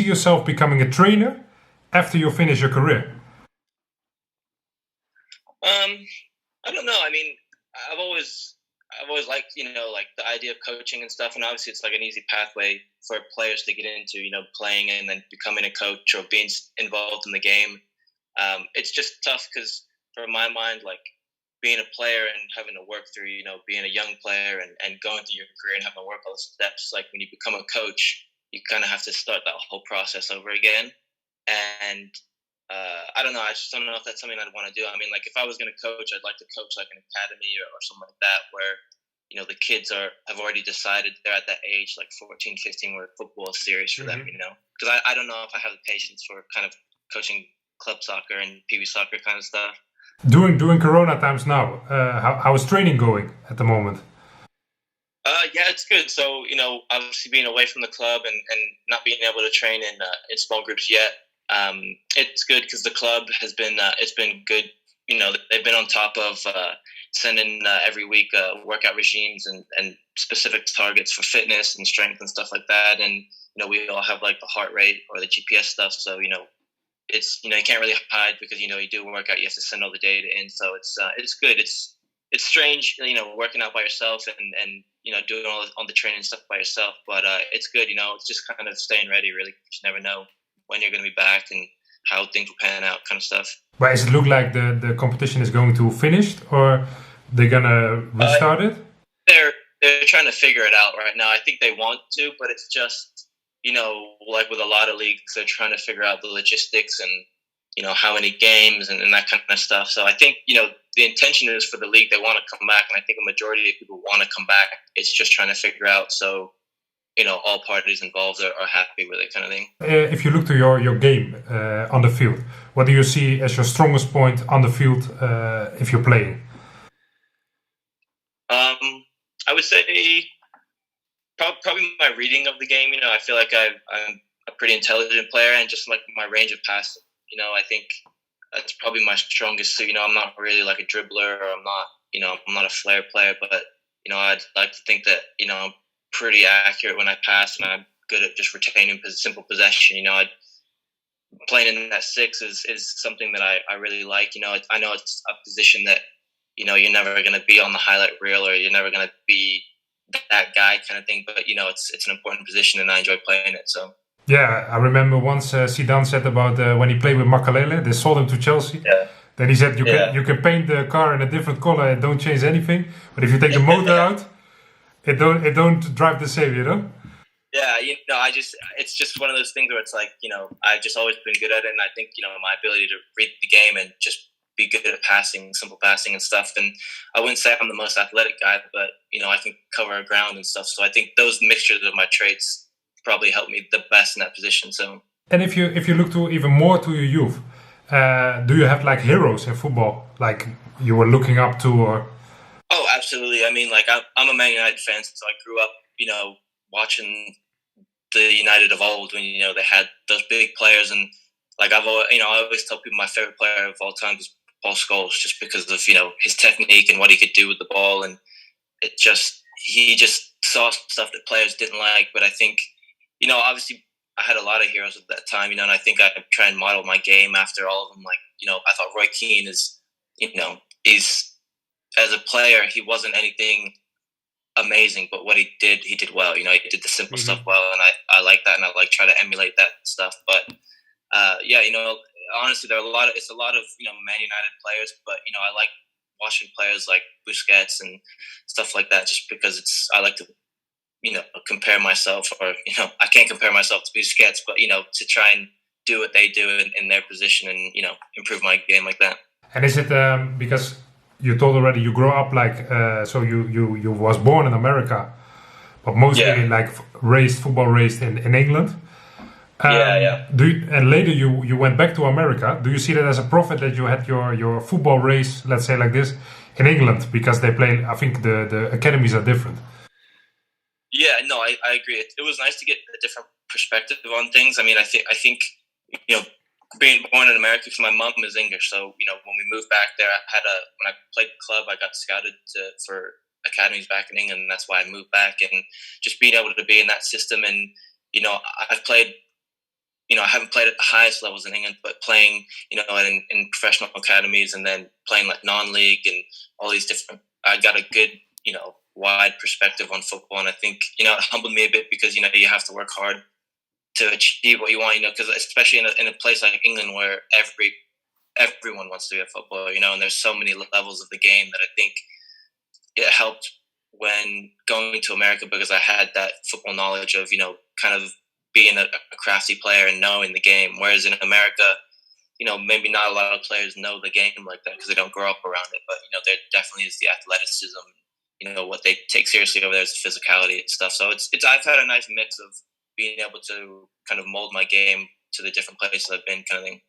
yourself becoming a trainer after you finish your career? I don't know. I mean, I've always liked, like the idea of coaching and stuff. And obviously it's like an easy pathway for players to get into, playing and then becoming a coach or being involved in the game. It's just tough because for my mind, like being a player and having to work through, being a young player and going through your career and having to work all the steps, like when you become a coach, you kind of have to start that whole process over again. And I don't know. I just don't know if that's something I'd want to do. I mean, like if I was going to coach, I'd like to coach like an academy or something like that where, the kids have already decided they're at that age, like 14, 15, where football is serious for them, Because I don't know if I have the patience for kind of coaching club soccer and Pee Wee soccer kind of stuff. During Corona times now, how is training going at the moment? Yeah, it's good. So, obviously being away from the club and not being able to train in small groups yet, it's good because the club has been it's been good. They've been on top of sending every week workout regimes and specific targets for fitness and strength and stuff like that. And we all have like the heart rate or the GPS stuff. So it's you can't really hide because you do a workout, you have to send all the data in. So it's good. It's strange, working out by yourself and doing all the training stuff by yourself. But it's good. It's just kind of staying ready. Really, you never know when you're going to be back and how things will pan out, kind of stuff. But does it look like the competition is going to finish, or they're gonna restart it? They're trying to figure it out right now. I think they want to, but it's just like with a lot of leagues, they're trying to figure out the logistics and how many games and that kind of stuff. So I think the intention is for the league, they want to come back, and I think a majority of people want to come back. It's just trying to figure out so all parties involved are happy with it, kind of thing. If you look to your game on the field, what do you see as your strongest point on the field if you're playing? I would say probably my reading of the game. I feel like I'm a pretty intelligent player, and just like my range of passing. I think that's probably my strongest suit. I'm not really like a dribbler, or I'm not a flair player, but I'd like to think that I'm pretty accurate when I pass, and I'm good at just retaining simple possession. Playing in that six is something that I really like. I know it's a position that you're never going to be on the highlight reel, or you're never going to be that guy kind of thing. But it's an important position, and I enjoy playing it. So yeah, I remember once Zidane said about when he played with Makalele, they sold him to Chelsea. Yeah. Then he said you can paint the car in a different color and don't change anything, but if you take the motor out, it don't drive the same, Yeah, it's just one of those things where it's like, I've just always been good at it, and I think, my ability to read the game and just be good at passing, simple passing and stuff. And I wouldn't say I'm the most athletic guy, but, I can cover ground and stuff. So I think those mixtures of my traits probably help me the best in that position. So. And if you look to even more to your youth, do you have like heroes in football, like you were looking up to, or? Oh, absolutely. I mean, like I'm a Man United fan, so I grew up, watching the United of old when they had those big players, and like I always tell people my favorite player of all time is Paul Scholes, just because of his technique and what he could do with the ball, and he just saw stuff that players didn't like. But I think obviously I had a lot of heroes at that time, and I think I try and model my game after all of them. Like I thought Roy Keane is he's as a player, he wasn't anything amazing, but what he did well. He did the simple stuff well, and I like that, and I like try to emulate that stuff. But honestly, it's a lot of Man United players, but I like watching players like Busquets and stuff like that, just because I like to compare myself, or I can't compare myself to Busquets, but to try and do what they do in their position, and improve my game like that. And is it because you told already you grow up like so you was born in America, but mostly like football raised in England. And later you went back to America. Do you see that as a profit that you had your football race, let's say like this, in England, because they play? I think the academies are different. Yeah, no, I agree. It was nice to get a different perspective on things. I mean, I think being born in America, because my mom is English, so when we moved back there, when I played club, I got scouted for academies back in England, and that's why I moved back. And just being able to be in that system, and I've played I haven't played at the highest levels in England, but playing, in professional academies and then playing like non-league and all these different, I got a good, wide perspective on football. And I think, it humbled me a bit because, you have to work hard to achieve what you want, because especially in a place like England where everyone wants to be a footballer, and there's so many levels of the game that I think it helped when going to America because I had that football knowledge of, kind of being a crafty player and knowing the game. Whereas in America, maybe not a lot of players know the game like that because they don't grow up around it. But, there definitely is the athleticism, what they take seriously over there is the physicality and stuff. So it's I've had a nice mix of being able to kind of mold my game to the different places I've been kind of thing.